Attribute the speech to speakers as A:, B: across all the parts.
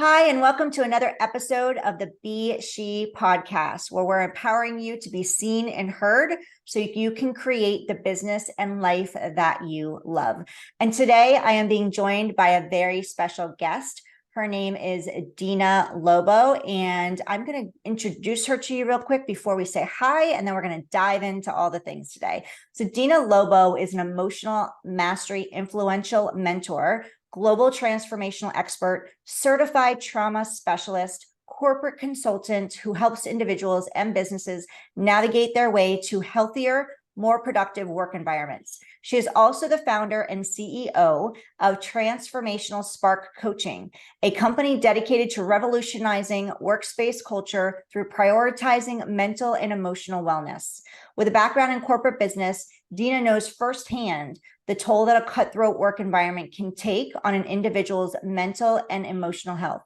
A: Hi, and welcome to another episode of the S.H.E podcast, where we're empowering you to be seen and heard so you can create the business and life that you love. And today I am being joined by a very special guest. Her name is Dina Lobo, and I'm going to introduce her to you real quick before we say hi, and then we're going to dive into all the things today. So Dina Lobo is an emotional mastery influential mentor, global transformational expert, certified trauma specialist, corporate consultant who helps individuals and businesses navigate their way to healthier, more productive work environments. She is also the founder and CEO of Transformational Spark Coaching, a company dedicated to revolutionizing workspace culture through prioritizing mental and emotional wellness. With a background in corporate business, Dina knows firsthand the toll that a cutthroat work environment can take on an individual's mental and emotional health.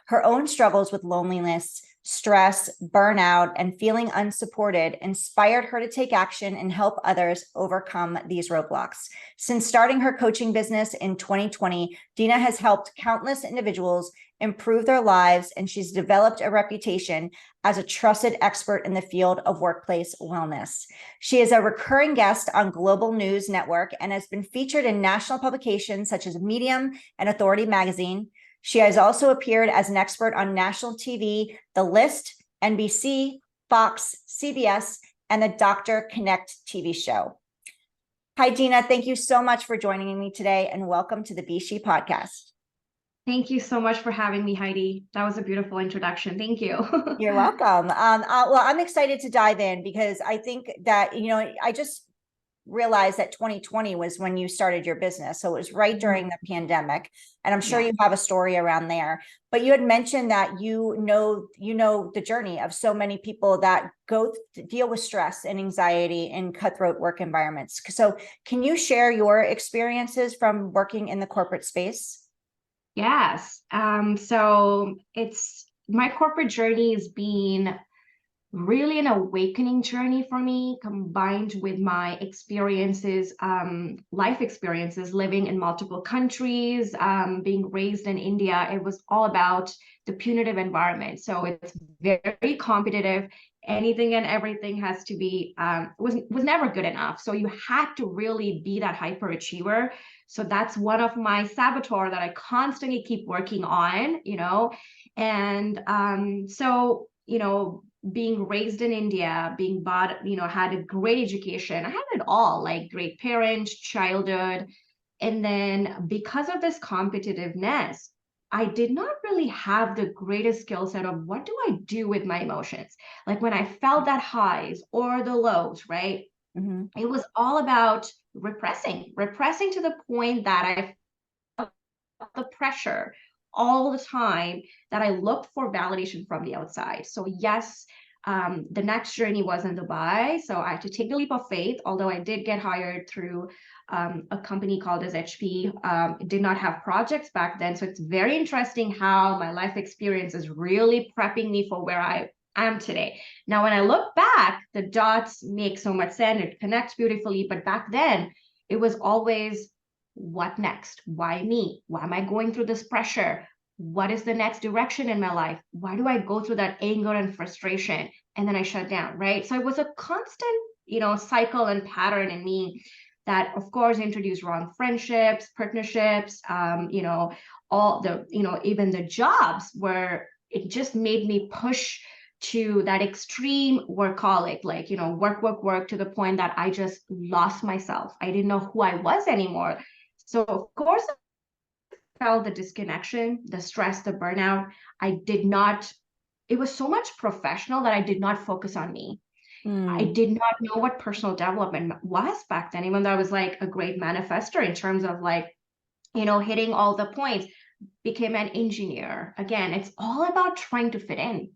A: Her own struggles with loneliness, stress, burnout, and feeling unsupported inspired her to take action and help others overcome these roadblocks. Since starting her coaching business in 2020, Dina has helped countless individuals improve their lives, and she's developed a reputation as a trusted expert in the field of workplace wellness. She is a recurring guest on Global News Network and has been featured in national publications such as Medium and Authority Magazine. She has also appeared as an expert on national TV, The List, NBC, Fox, CBS, and the Dr. Connect TV show. Hi, Dina. Thank you so much for joining me today, and welcome to the S.H.E podcast.
B: Thank you so much for having me, Heidi. That was a beautiful introduction. Thank you.
A: You're welcome. Well, I'm excited to dive in because I think that, I just realized that 2020 was when you started your business. So it was right during the pandemic. And I'm sure you have a story around there. But you had mentioned that you know the journey of so many people that deal with stress and anxiety in cutthroat work environments. So can you share your experiences from working in the corporate space?
B: Yes. So it's my corporate journey has been really an awakening journey for me, combined with my experiences, life experiences, living in multiple countries, being raised in India. It was all about the punitive environment. So it's very competitive. Anything and everything has to be was never good enough. So you had to really be that hyperachiever. So that's one of my saboteur that I constantly keep working on, and being raised in India, being bought, had a great education. I had it all, like great parents, childhood. And then because of this competitiveness, I did not really have the greatest skill set of what do I do with my emotions? Like when I felt that highs or the lows, right?
A: Mm-hmm.
B: It was all about repressing to the point that I felt the pressure all the time, that I looked for validation from the outside. So yes, the next journey was in Dubai. So I had to take the leap of faith, although I did get hired through a company called S.H.E. It did not have projects back then. So it's very interesting how my life experience is really prepping me for where I am today. Now, when I look back, the dots make so much sense. It connects beautifully. But back then, it was always, what next? Why me? Why am I going through this pressure? What is the next direction in my life? Why do I go through that anger and frustration? And then I shut down, right? So it was a constant, cycle and pattern in me that, of course, introduced wrong friendships, partnerships, all the, even the jobs where it just made me push to that extreme workaholic, like, work to the point that I just lost myself. I didn't know who I was anymore. So of course, I felt the disconnection, the stress, the burnout. I did not, it was so much professional that I did not focus on me. I did not know what personal development was back then, even though I was like a great manifester in terms of like, hitting all the points, became an engineer. Again, it's all about trying to fit in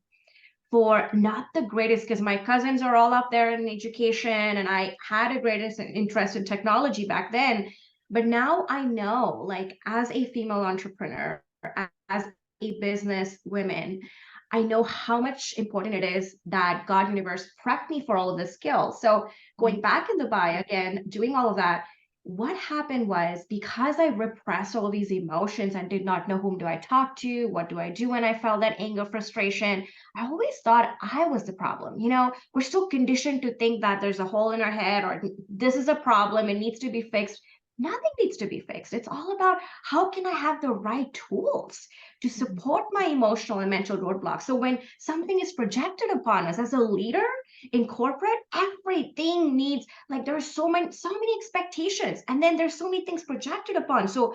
B: for not the greatest, because my cousins are all up there in education and I had a greatest interest in technology back then. But now I know, like, as a female entrepreneur, as a business woman, I know how much important it is that God universe prepped me for all of the skills. So going back in Dubai again, doing all of that, what happened was, because I repressed all these emotions and did not know whom do I talk to, what do I do when I felt that anger, frustration, I always thought I was the problem. You know, we're so conditioned to think that there's a hole in our head or this is a problem, it needs to be fixed. Nothing needs to be fixed. It's all about how can I have the right tools to support my emotional and mental roadblocks. So when something is projected upon us as a leader in corporate, everything needs, like, there are so many expectations, and then there's so many things projected upon. So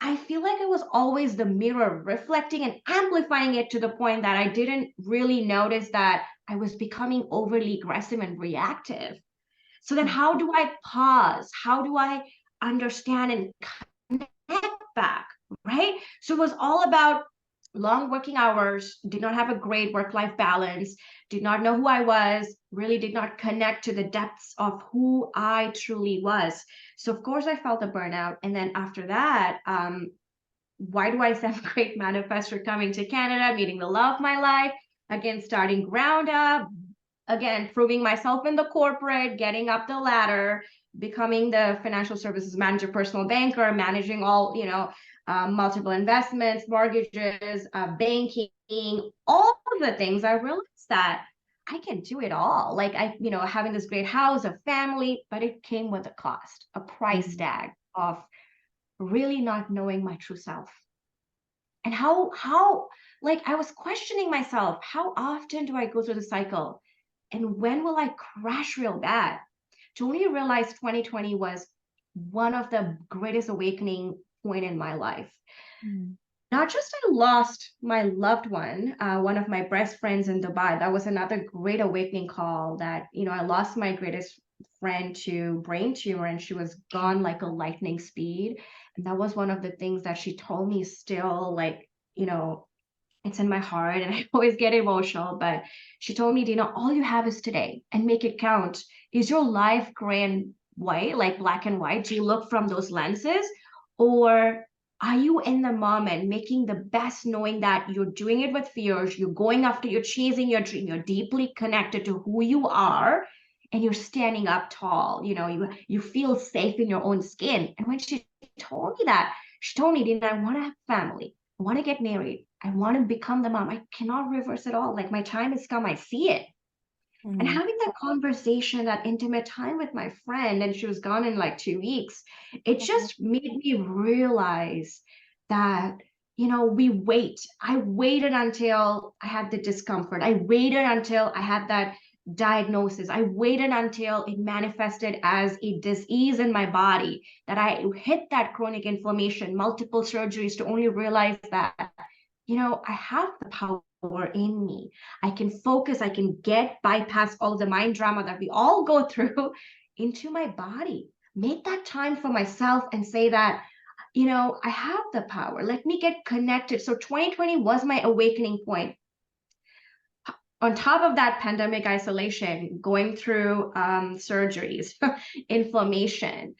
B: I feel like I was always the mirror reflecting and amplifying it to the point that I didn't really notice that I was becoming overly aggressive and reactive. So then how do I pause? How do I understand and connect back, right? So it was all about long working hours, did not have a great work-life balance, did not know who I was, really did not connect to the depths of who I truly was. So of course I felt a burnout. And then after that, why do I say I'm a great manifestor, coming to Canada, meeting the love of my life, again, starting ground up, again, proving myself in the corporate, getting up the ladder, becoming the financial services manager, personal banker, managing all, multiple investments, mortgages, banking, all of the things. I realized that I can do it all. Like, having this great house, a family, but it came with a cost, a price tag of really not knowing my true self. And how like, I was questioning myself, how often do I go through the cycle? And when will I crash real bad? To only realize 2020 was one of the greatest awakening point in my life. Not just I lost my loved one of my best friends in Dubai. That was another great awakening call, that, I lost my greatest friend to brain tumor, and she was gone like a lightning speed. And that was one of the things that she told me, still, like, it's in my heart, and I always get emotional. But she told me, Dina, all you have is today, and make it count. Is your life gray and white, like black and white? Do you look from those lenses? Or are you in the moment, making the best, knowing that you're doing it with fears, you're going after, you're chasing your dream, you're deeply connected to who you are, and you're standing up tall, you feel safe in your own skin. And when she told me that, she told me, Dina, I want to have family. I want to get married. I want to become the mom. I cannot reverse it all. Like, my time has come. I see it. And having that conversation, that intimate time with my friend, and she was gone in like 2 weeks, it just made me realize that, I waited until I had the discomfort. I waited until I had that diagnosis. I waited until it manifested as a disease in my body, that I hit that chronic inflammation, multiple surgeries, to only realize that, I have the power in me. I can focus, I can bypass all the mind drama that we all go through into my body. Make that time for myself and say that, I have the power. Let me get connected. So 2020 was my awakening point. On top of that, pandemic isolation, going through surgeries, inflammation,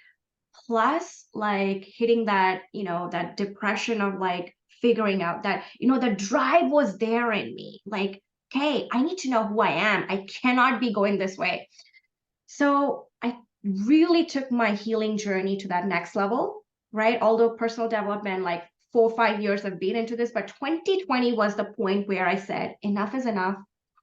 B: plus like hitting that, that depression of like figuring out that, the drive was there in me. Like, okay, I need to know who I am. I cannot be going this way. So I really took my healing journey to that next level, right? Although personal development, like 4 or 5 years I've been into this, but 2020 was the point where I said, enough is enough.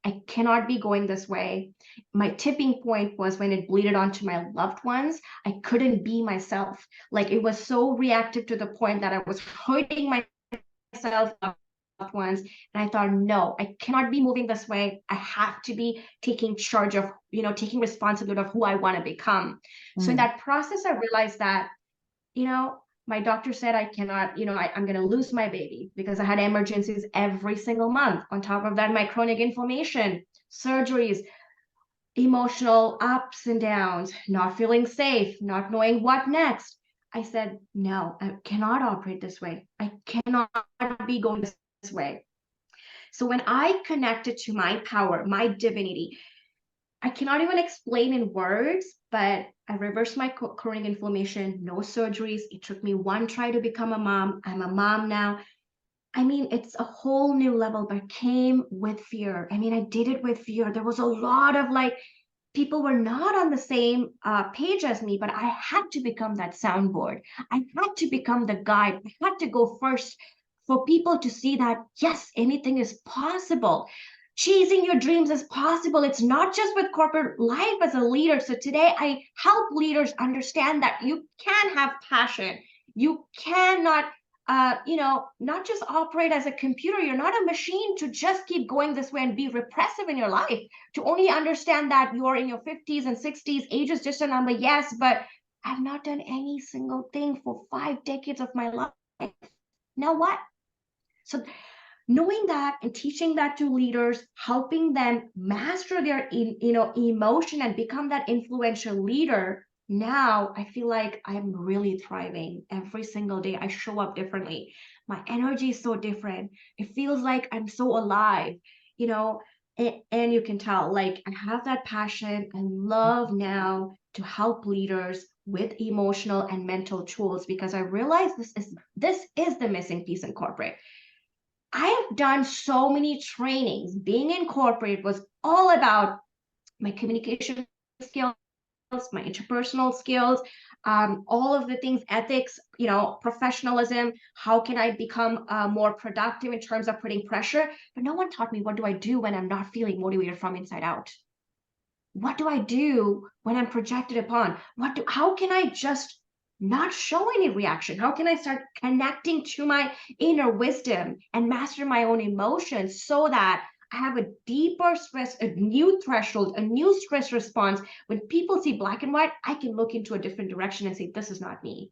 B: I cannot be going this way. My tipping point was when it bleeded onto my loved ones. I couldn't be myself. Like, it was so reactive to the point that I was hurting myself, loved ones. And I thought, no, I cannot be moving this way. I have to be taking charge of, taking responsibility of who I want to become. So in that process, I realized that, my doctor said I cannot, I'm going to lose my baby, because I had emergencies every single month. On top of that, my chronic inflammation, surgeries, emotional ups and downs, not feeling safe, not knowing what next. I said, no, I cannot operate this way. I cannot be going this way. So when I connected to my power, my divinity, I cannot even explain in words, but I reversed my chronic inflammation, no surgeries. It took me one try to become a mom. I'm a mom now. I mean, it's a whole new level, but came with fear. I mean, I did it with fear. There was a lot of like people were not on the same page as me, but I had to become that soundboard. I had to become the guide. I had to go first for people to see that, yes, anything is possible. Chasing your dreams is possible. It's not just with corporate life as a leader. So today I help leaders understand that you can have passion. You cannot not just operate as a computer. You're not a machine to just keep going this way and be repressive in your life, to only understand that you're in your 50s and 60s. Age is just a number, yes, but I've not done any single thing for 5 decades of my life. Now what? So knowing that and teaching that to leaders, helping them master their emotion and become that influential leader, now I feel like I'm really thriving every single day. I show up differently. My energy is so different. It feels like I'm so alive, you know, and you can tell, like, I have that passion and love now to help leaders with emotional and mental tools, because I realize this is the missing piece in corporate. I have done so many trainings. Being in corporate was all about my communication skills, my interpersonal skills, all of the things, ethics, professionalism. How can I become more productive in terms of putting pressure? But no one taught me, what do I do when I'm not feeling motivated from inside out? What do I do when I'm projected upon? How can I just not show any reaction? How can I start connecting to my inner wisdom and master my own emotions so that I have a deeper stress, a new threshold, a new stress response? When people see black and white, I can look into a different direction and say, this is not me.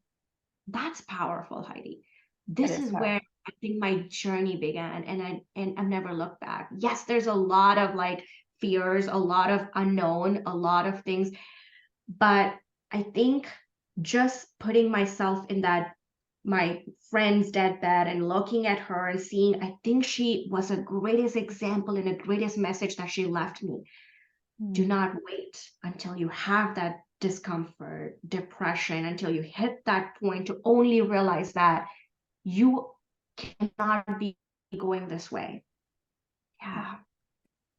B: That's powerful, Heidi.
A: It
B: This
A: is
B: is
A: powerful.
B: where I think my journey began, and I've never looked back. Yes, there's a lot of like fears, a lot of unknown, a lot of things, but I think just putting myself in that my friend's deathbed and looking at her and seeing, I think she was a greatest example and a greatest message that she left me. Do not wait until you have that discomfort, depression, until you hit that point to only realize that you cannot be going this way. Yeah.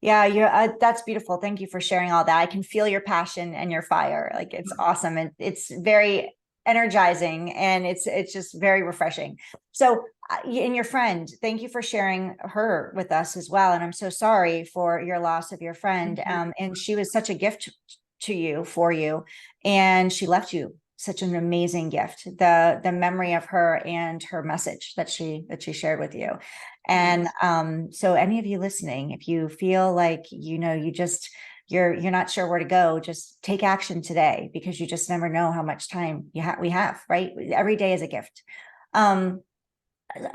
A: Yeah, you're that's beautiful. Thank you for sharing all that. I can feel your passion and your fire. Like, it's awesome, and it's very energizing, and it's just very refreshing. So, and your friend, thank you for sharing her with us as well. And I'm so sorry for your loss of your friend. And she was such a gift to you, for you, and she left you such an amazing gift. The memory of her and her message that she shared with you. And so any of you listening, if you feel like, you just, you're not sure where to go, just take action today, because you just never know how much time we have, right? Every day is a gift.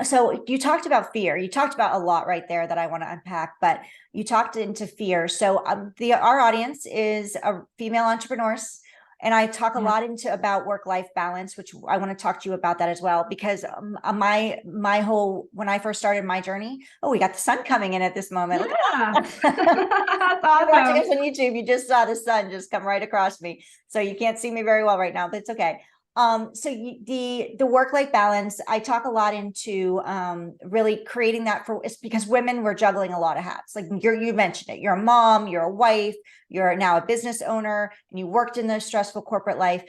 A: So you talked about fear. You talked about a lot right there that I want to unpack, but you talked into fear. So our audience is female entrepreneurs, and I talk a lot about work-life balance, which I want to talk to you about that as well, because my whole, when I first started my journey, we got the sun coming in at this moment.
B: Yeah. That's
A: You're watching us
B: awesome.
A: on YouTube, you just saw the sun just come right across me. So you can't see me very well right now, but it's okay. So the work-life balance, I talk a lot into really creating that it's because women, we're juggling a lot of hats. Like you mentioned it, you're a mom, you're a wife, you're now a business owner, and you worked in the stressful corporate life,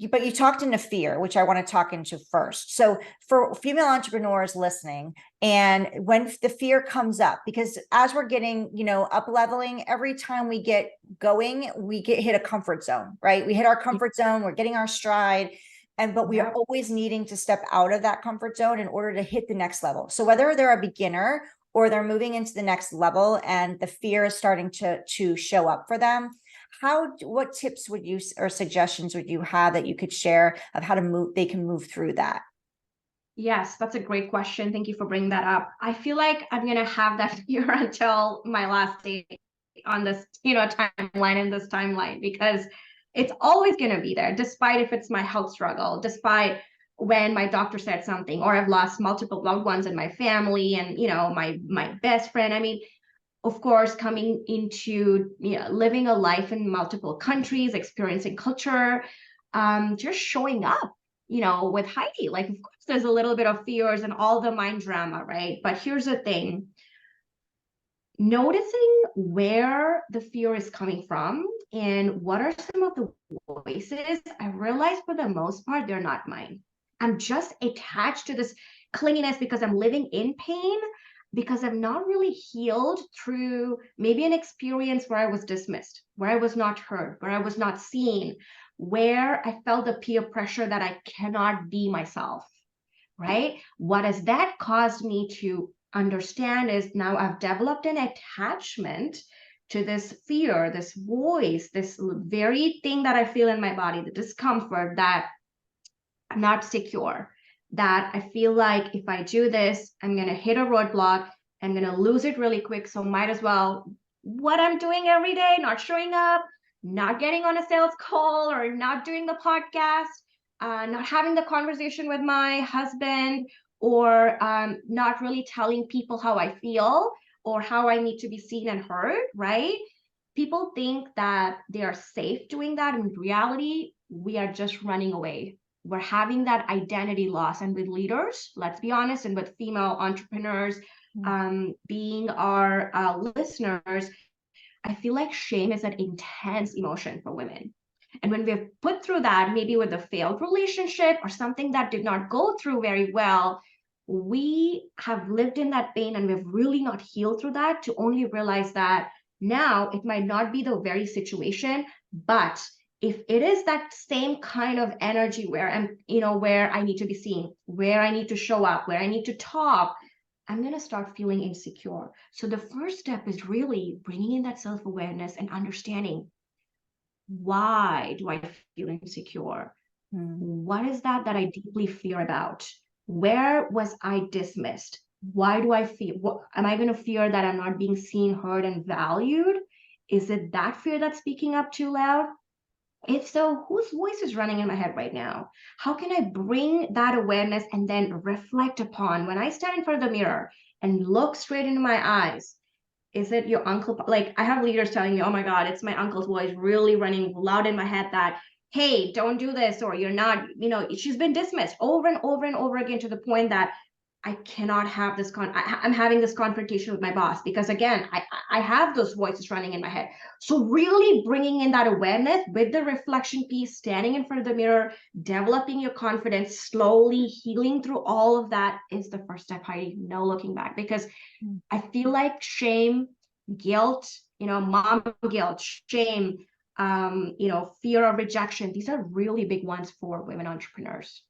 A: but you talked into fear, which I want to talk into first. So for female entrepreneurs listening, and when the fear comes up, because as we're getting, up leveling, every time we get going, we hit a comfort zone, right? We hit our comfort zone, we're getting our stride. But we are always needing to step out of that comfort zone in order to hit the next level. So whether they're a beginner or they're moving into the next level and the fear is starting to show up for them, what tips would you, or suggestions would you have that you could share of how they can move through that?
B: Yes, that's a great question. Thank you for bringing that up. I feel like I'm going to have that fear until my last day on this, timeline, in this timeline, because it's always going to be there, despite if it's my health struggle, despite when my doctor said something, or I've lost multiple loved ones in my family and, my best friend. I mean, of course, coming into, living a life in multiple countries, experiencing culture, just showing up, with Heidi. Like, of course, there's a little bit of fears and all the mind drama, right? But here's the thing. Noticing where the fear is coming from and what are some of the voices, I realized for the most part, they're not mine. I'm just attached to this clinginess because I'm living in pain, because I'm not really healed through maybe an experience where I was dismissed, where I was not heard, where I was not seen, where I felt the peer pressure that I cannot be myself, right? What has that caused me to understand is now I've developed an attachment to this fear, this voice, this very thing that I feel in my body, the discomfort that I'm not secure, that I feel like if I do this, I'm going to hit a roadblock, I'm going to lose it really quick. So might as well, what I'm doing every day, not showing up, not getting on a sales call or not doing the podcast, not having the conversation with my husband, or not really telling people how I feel or how I need to be seen and heard, right? People think that they are safe doing that. In reality, we are just running away. We're having that identity loss. And with leaders, let's be honest, and with female entrepreneurs, being our listeners, I feel like shame is an intense emotion for women. And when we've put through that, maybe with a failed relationship or something that did not go through very well, we have lived in that pain and we've really not healed through that to only realize that now it might not be the very situation, but if it is that same kind of energy where I'm, where I need to be seen, where I need to show up, where I need to talk, I'm going to start feeling insecure. So the first step is really bringing in that self-awareness and understanding, why do I feel insecure? What is that I deeply fear about? Where was I dismissed? Why do I feel, am I going to fear that I'm not being seen, heard, and valued? Is it that fear that's speaking up too loud? If so, whose voice is running in my head right now? How can I bring that awareness and then reflect upon when I stand in front of the mirror and look straight into my eyes? Is it your uncle? Like, I have leaders telling me, oh my God, it's my uncle's voice really running loud in my head that, hey, don't do this, or you're not, she's been dismissed over and over and over again to the point that I cannot have this I'm having this confrontation with my boss because again, I have those voices running in my head. So really bringing in that awareness with the reflection piece, standing in front of the mirror, developing your confidence, slowly healing through all of that is the first step, Heidi. No looking back, because I feel like shame, guilt, mom guilt, shame, fear of rejection. These are really big ones for women entrepreneurs.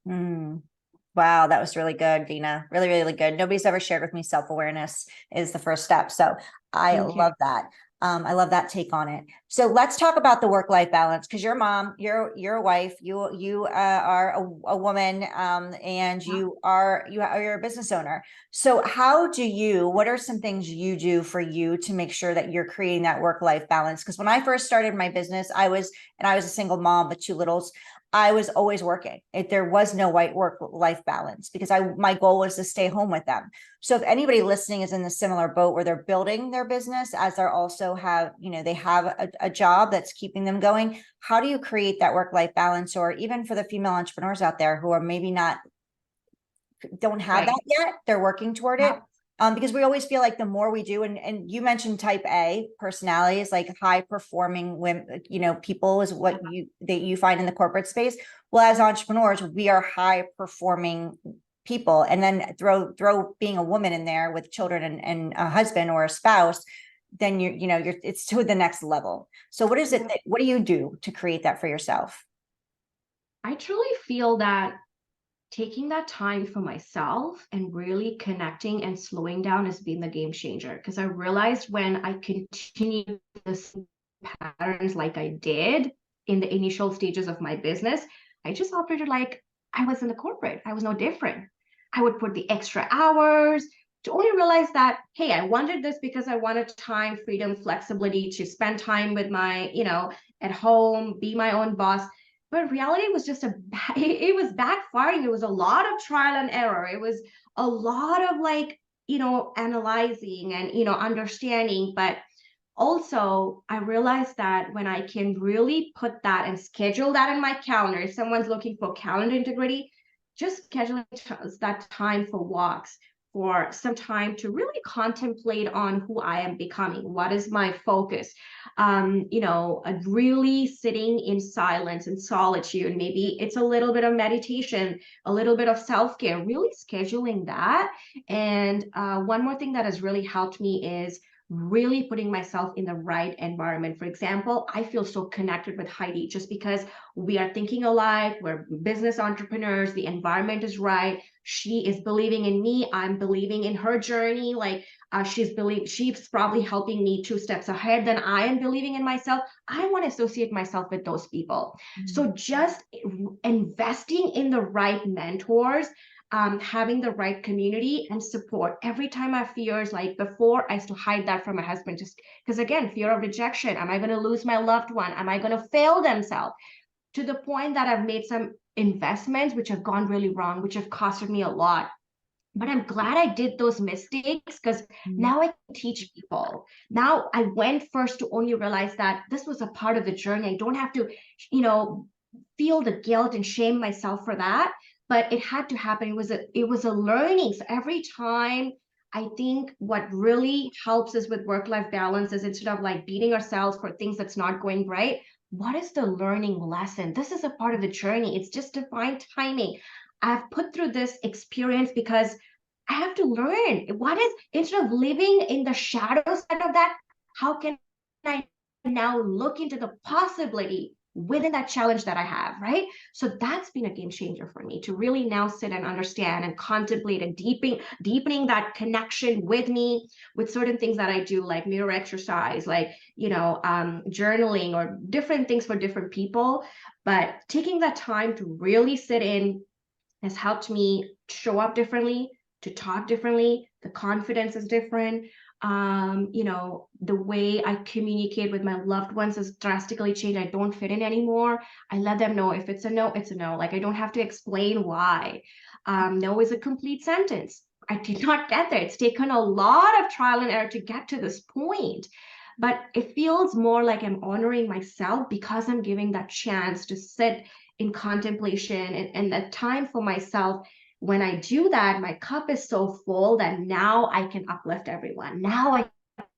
A: Wow, that was really good, Dina. Really, really good. Nobody's ever shared with me self-awareness is the first step. So I love that. I love that take on it. So let's talk about the work-life balance, because you're a mom, you're a wife, you are a woman, and you're a business owner. So what are some things you do for you to make sure that you're creating that work-life balance? Because when I first started my business, I was a single mom with two littles. I was always working. There was no work-life balance because my goal was to stay home with them. So if anybody listening is in the similar boat where they're building their business as they're also they have a job that's keeping them going, how do you create that work-life balance? Or even for the female entrepreneurs out there who are maybe don't have that yet, they're working toward it. Because we always feel like the more we do, and you mentioned type A personalities, like high performing women, people is what you find in the corporate space. Well, as entrepreneurs, we are high performing people, and then throw being a woman in there with children and a husband or a spouse, then it's to the next level. So what is it what do you do to create that for yourself?
B: I truly feel that taking that time for myself and really connecting and slowing down has been the game changer, because I realized when I continued this patterns like I did in the initial stages of my business, I just operated like I was in the corporate. I was no different. I would put the extra hours to only realize that, hey, I wanted this because I wanted time, freedom, flexibility to spend time with my, at home, be my own boss. But reality was just it was backfiring. It was a lot of trial and error. It was a lot of analyzing and, understanding. But also, I realized that when I can really put that and schedule that in my calendar, if someone's looking for calendar integrity, just scheduling that time for walks, for some time to really contemplate on who I am becoming. What is my focus? Really sitting in silence and solitude. Maybe it's a little bit of meditation, a little bit of self-care, really scheduling that. And one more thing that has really helped me is really putting myself in the right environment. For example, I feel so connected with Heidi just because we are thinking alike, we're business entrepreneurs, the environment is right. She is believing in me, I'm believing in her journey. Like she's probably helping me 2 steps ahead than I am believing in myself. I want to associate myself with those people. So just investing in the right mentors, having the right community and support. Every time I fears, like before, I used to hide that from my husband, just because again, fear of rejection. Am I going to lose my loved one? Am I going to fail themselves? To the point that I've made some investments which have gone really wrong, which have costed me a lot. But I'm glad I did those mistakes because now I can teach people. Now I went first to only realize that this was a part of the journey. I don't have to, feel the guilt and shame myself for that. But it had to happen. It was a learning. So every time, I think what really helps us with work-life balance is instead of like beating ourselves for things that's not going right, what is the learning lesson? This is a part of the journey. It's just divine timing. I've put through this experience because I have to learn what is, instead of living in the shadow side of that, how can I now look into the possibility within that challenge that I have, right? So that's been a game changer for me to really now sit and understand and contemplate and deepening that connection with me, with certain things that I do, like mirror exercise, like, journaling or different things for different people. But taking that time to really sit in has helped me show up differently, to talk differently. The confidence is different. The way I communicate with my loved ones has drastically changed. I don't fit in anymore. I let them know if it's a no, it's a no. Like I don't have to explain why. No is a complete sentence. I did not get there. It's taken a lot of trial and error to get to this point. But it feels more like I'm honoring myself because I'm giving that chance to sit in contemplation and that time for myself. When I do that, my cup is so full that now I can uplift everyone. Now I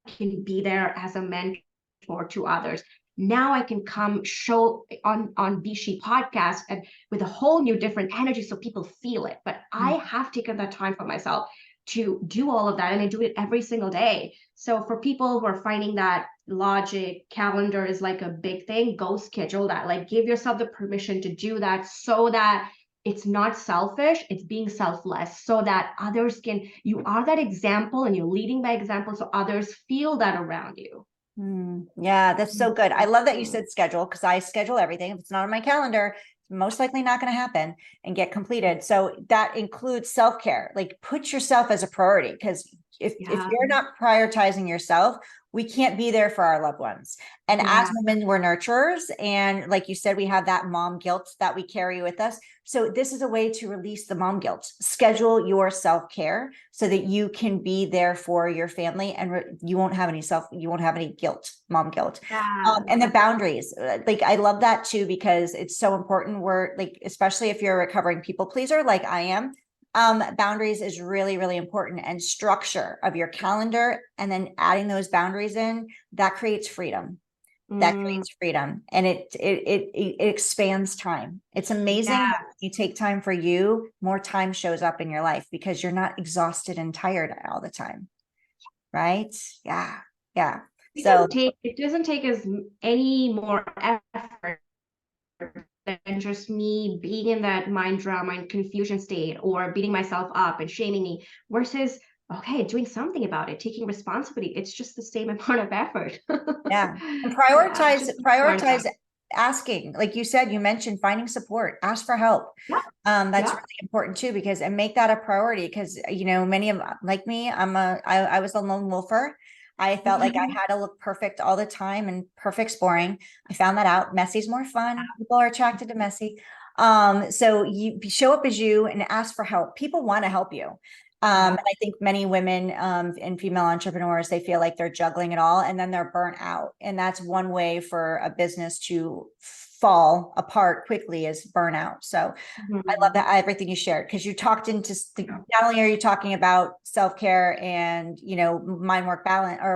B: can be there as a mentor to others. Now I can come show on S.H.E podcast and with a whole new different energy so people feel it. But I have taken that time for myself to do all of that, and I do it every single day. So for people who are finding that logic calendar is like a big thing, go schedule that. Like give yourself the permission to do that so that it's not selfish, it's being selfless so that others can, you are that example and you're leading by example so others feel that around you.
A: Yeah, that's so good. I love that you said schedule because I schedule everything. If it's not on my calendar, it's most likely not going to happen and get completed. So that includes self-care. Like put yourself as a priority because if you're not prioritizing yourself, we can't be there for our loved ones. And as women, we're nurturers. And like you said, we have that mom guilt that we carry with us. So this is a way to release the mom guilt. Schedule your self-care so that you can be there for your family and you won't have any guilt, mom guilt. And the boundaries, like I love that too, because it's so important. We're like, especially if you're a recovering people pleaser, like I am, boundaries is really, really important, and structure of your calendar and then adding those boundaries in, that creates freedom. That creates freedom, and it expands time. It's amazing how you take time for you, more time shows up in your life because you're not exhausted and tired all the time. Right? Yeah. Yeah. So
B: It doesn't take as any more effort than just me being in that mind drama and confusion state or beating myself up and shaming me versus doing something about it, taking responsibility. It's just the same amount of effort.
A: yeah. And prioritize asking. Like you said, you mentioned finding support, ask for help. That's really important too, because and make that a priority because many of like me, I was a lone wolfer. I felt like I had to look perfect all the time, and perfect's boring. I found that out. Messy's more fun. People are attracted to messy. So you show up as you and ask for help. People want to help you. And I think many women and female entrepreneurs, they feel like they're juggling it all and then they're burnt out. And that's one way for a business to fall apart quickly is burnout. So I love
B: Mhm.
A: that everything you shared, because you talked into not only are you talking about self-care and, you know, mind work balance or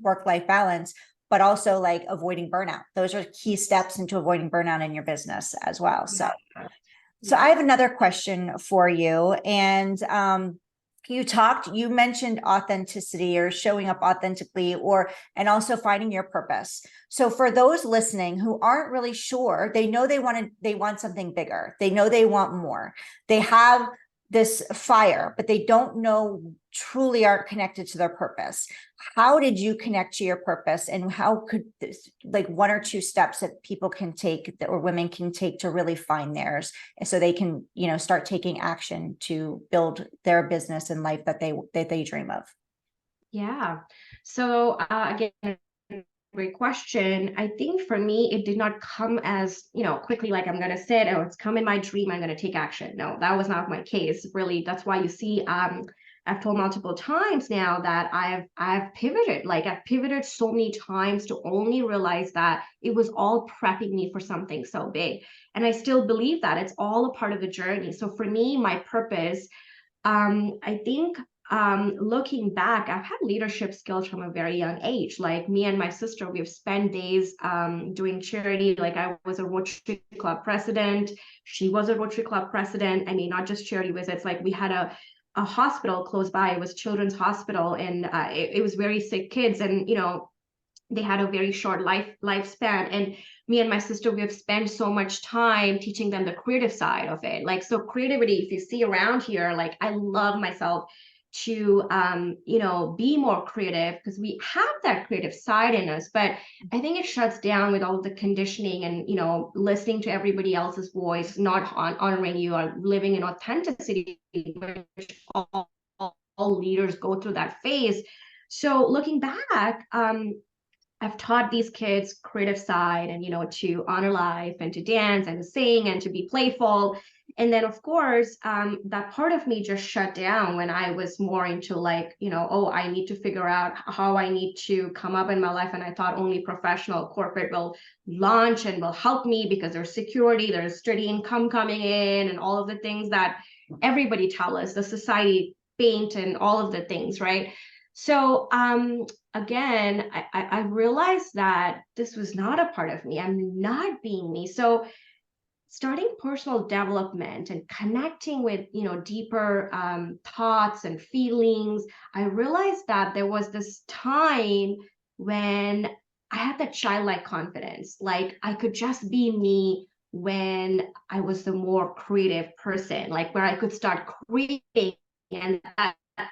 A: work life balance, but also like avoiding burnout. Those are key steps into avoiding burnout in your business as well. So
B: Yeah.
A: so I
B: Yeah.
A: have another question for you. And you mentioned authenticity or showing up authentically, and also finding your purpose. So for those listening who aren't really sure, they know they want something bigger. They know they want more. They have this fire, but they don't know, truly aren't connected to their purpose. How did you connect to your purpose, and how could this, like one or two steps that people can take, or women can take, to really find theirs, so they can, you know, start taking action to build their business and life that they dream of?
B: Yeah. So again, great question. I think for me, it did not come as, quickly, like I'm gonna sit, oh, it's come in my dream, I'm gonna take action. No, that was not my case. Really, that's why you see I've told multiple times now that I've pivoted. Like I've pivoted so many times to only realize that it was all prepping me for something so big. And I still believe that it's all a part of the journey. So for me, my purpose, I think looking back, I've had leadership skills from a very young age. Like me and my sister, we've spent days doing charity. Like I was a Rotary Club president. She was a Rotary Club president. I mean, not just charity visits. Like we had a hospital close by. It was Children's Hospital, and it was very sick kids. And they had a very short lifespan, and me and my sister, we have spent so much time teaching them the creative side of it. Like, so creativity, if you see around here, like I love myself to be more creative, because we have that creative side in us, but I think it shuts down with all of the conditioning and listening to everybody else's voice, not honoring you or living in authenticity, which all leaders go through that phase. So looking back, I've taught these kids creative side, and to honor life and to dance and to sing and to be playful. And then of course, that part of me just shut down when I was more into like, oh, I need to figure out how I need to come up in my life. And I thought only professional corporate will launch and will help me, because there's security, there's steady income coming in, and all of the things that everybody tell us, the society paint and all of the things, right? So again, I realized that this was not a part of me. I'm not being me. So starting personal development and connecting with deeper thoughts and feelings, I realized that there was this time when I had that childlike confidence. Like I could just be me when I was the more creative person, like where I could start creating. And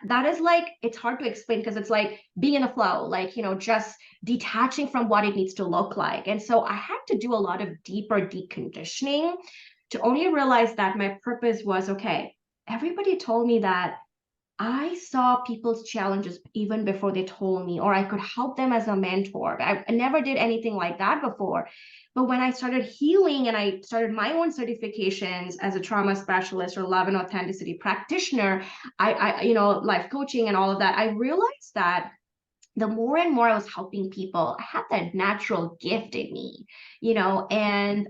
B: that is like, it's hard to explain, because it's like being in the flow, like just detaching from what it needs to look like. And so I had to do a lot of deeper deconditioning to only realize that my purpose was, okay, everybody told me that I saw people's challenges even before they told me, or I could help them as a mentor. I never did anything like that before. But when I started healing and I started my own certifications as a trauma specialist or love and authenticity practitioner, life coaching and all of that, I realized that the more and more I was helping people, I had that natural gift in me, and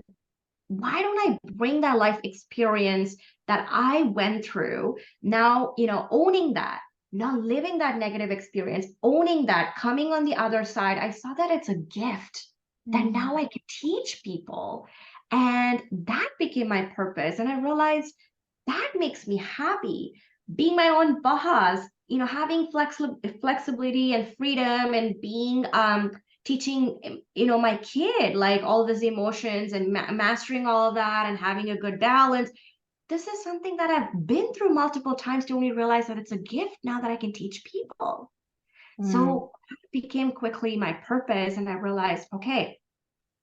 B: why don't I bring that life experience that I went through now, owning that, not living that negative experience, owning that, coming on the other side, I saw that it's a gift that now I can teach people. And that became my purpose. And I realized that makes me happy. Being my own boss, having flexibility and freedom, and being teaching my kid like all of these emotions and mastering all of that and having a good balance. This is something that I've been through multiple times to only realize that it's a gift now that I can teach people.
A: Mm.
B: So it became quickly my purpose, and I realized, okay,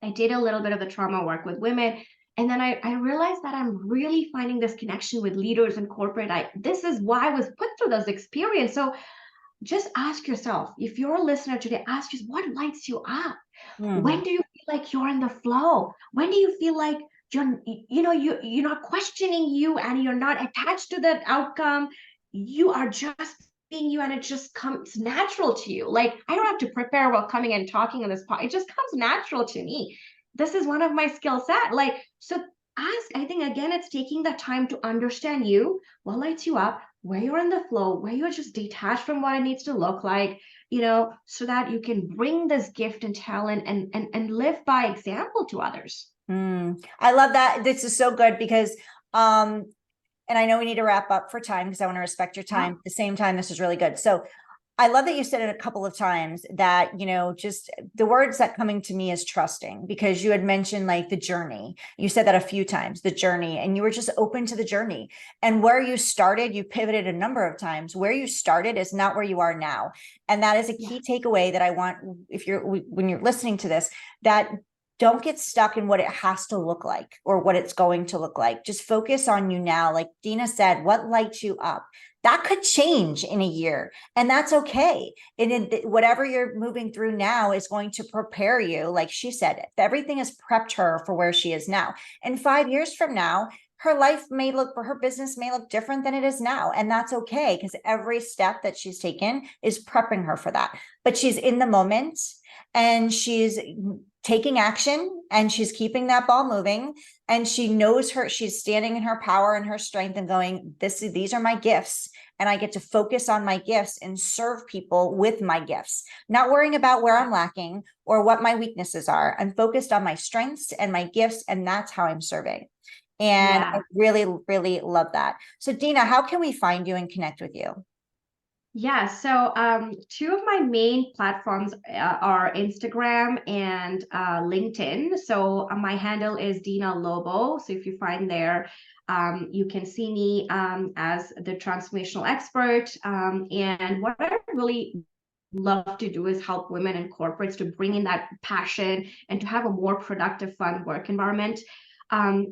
B: I did a little bit of the trauma work with women. And then I realized that I'm really finding this connection with leaders and corporate. This is why I was put through those experiences. So just ask yourself, if you're a listener today, ask yourself, what lights you up?
A: Mm.
B: When do you feel like you're in the flow? When do you feel like you're not questioning you, and you're not attached to that outcome? You are just being you, and it just comes natural to you. Like I don't have to prepare while coming and talking on this pod. It just comes natural to me. this is one of my skill set. Like, so I think again, it's taking the time to understand you, what lights you up, where you're in the flow, where you're just detached from what it needs to look like, so that you can bring this gift and talent and live by example to others.
A: I love that. This is so good because, and I know we need to wrap up for time because I want to respect your time.
B: Yeah.
A: At the same time, this is really good. So I love that you said it a couple of times that, just the words that coming to me is trusting, because you had mentioned like the journey. You said that a few times, the journey, and you were just open to the journey. And where you started, you pivoted a number of times. Where you started is not where you are now. And that is a key takeaway that I want, when you're listening to this, that don't get stuck in what it has to look like or what it's going to look like. Just focus on you now. Like Dina said, what lights you up? That could change in a year, and that's okay. And whatever you're moving through now is going to prepare you. Like she said, everything has prepped her for where she is now. And 5 years from now, her life may look, for her business may look different than it is now. And that's okay, because every step that she's taken is prepping her for that. But she's in the moment and she's taking action and she's keeping that ball moving, and she knows she's standing in her power and her strength and going, these are my gifts, and I get to focus on my gifts and serve people with my gifts, not worrying about where I'm lacking or what my weaknesses are. I'm focused on my strengths and my gifts, and that's how I'm serving. And I
B: Yeah.
A: really, really love that. So Dina, how can we find you and connect with you?
B: Yeah, so two of my main platforms are Instagram and LinkedIn. So my handle is Dina Lobo. So if you find there, you can see me as the transformational expert. And what I really love to do is help women and corporates to bring in that passion and to have a more productive, fun work environment.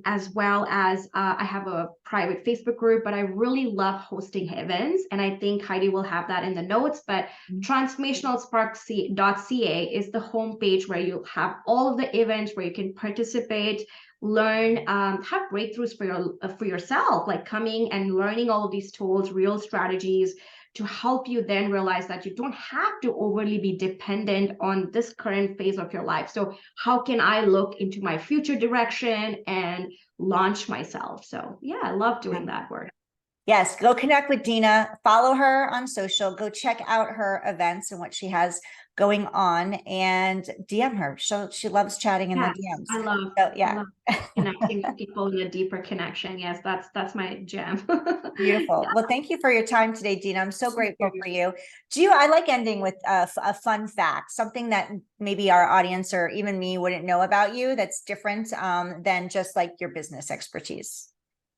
B: As well as I have a private Facebook group, but I really love hosting events. And I think Heidi will have that in the notes. But transformationalspark.ca is the homepage where you have all of the events where you can participate, learn, have breakthroughs for yourself, like coming and learning all of these tools, real strategies to help you then realize that you don't have to overly be dependent on this current phase of your life. So how can I look into my future direction and launch myself? So yeah, I love doing that work.
A: Yes, go connect with Dina, follow her on social, go check out her events and what she has going on, and DM her. She loves chatting in the
B: Yes,
A: DMs.
B: I love
A: So
B: I
A: yeah.
B: love connecting with people in a deeper connection. Yes, that's my jam.
A: Beautiful. Well, thank you for your time today, Dina. I'm so
B: Thank
A: grateful
B: you.
A: for you. I like ending with a fun fact, something that maybe our audience or even me wouldn't know about you that's different than just like your business expertise.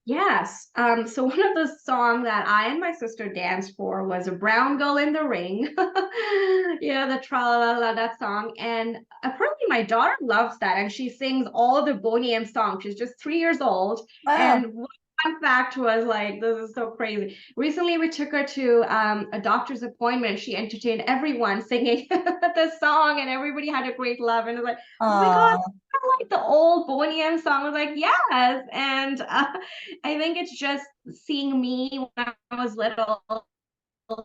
B: Yes. So one of the songs that I and my sister danced for was a brown girl in the ring. The tra la la that song. And apparently my daughter loves that and she sings all the Boney M songs. She's just 3 years old.
A: Wow.
B: And one fun fact was like, this is so crazy. Recently we took her to a doctor's appointment. She entertained everyone singing the song and everybody had a great love. And it was like, oh my God,
A: Oh,
B: like the old Boney M song. I was like, yes. And I think it's just seeing me when I was little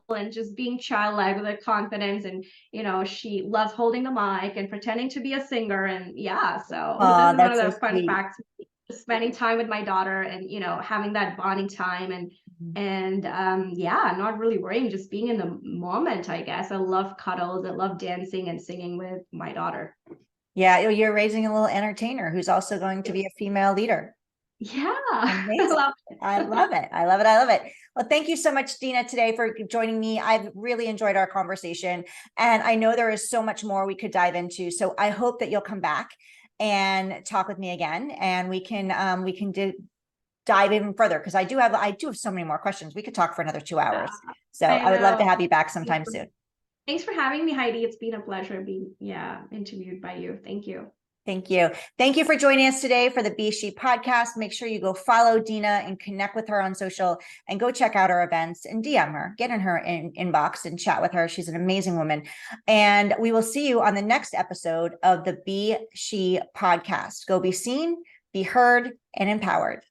B: and just being childlike with her confidence. And, she loves holding the mic and pretending to be a singer. And yeah, so this is one
A: that's
B: of
A: so
B: the fun
A: sweet.
B: facts, spending time with my daughter and, having that bonding time and yeah, not really worrying, just being in the moment, I guess. I love cuddles. I love dancing and singing with my daughter.
A: Yeah, you're raising a little entertainer who's also going to be a female leader.
B: Yeah, I
A: Amazing.
B: love
A: I
B: it.
A: love it. I love it. I love it. Well, thank you so much, Dina, today for joining me. I've really enjoyed our conversation, and I know there is so much more we could dive into. So I hope that you'll come back and talk with me again, and we can dive even further, because I do have so many more questions. We could talk for another 2 hours. So
B: I
A: I would love to
B: know.
A: have you back sometime soon.
B: Thanks for having me, Heidi. It's been a pleasure being, interviewed by you. Thank you.
A: Thank you. Thank you for joining us today for the S.H.E podcast. Make sure you go follow Dina and connect with her on social, and go check out her events and DM her, get in her inbox and chat with her. She's an amazing woman. And we will see you on the next episode of the S.H.E podcast. Go be seen, be heard, and empowered.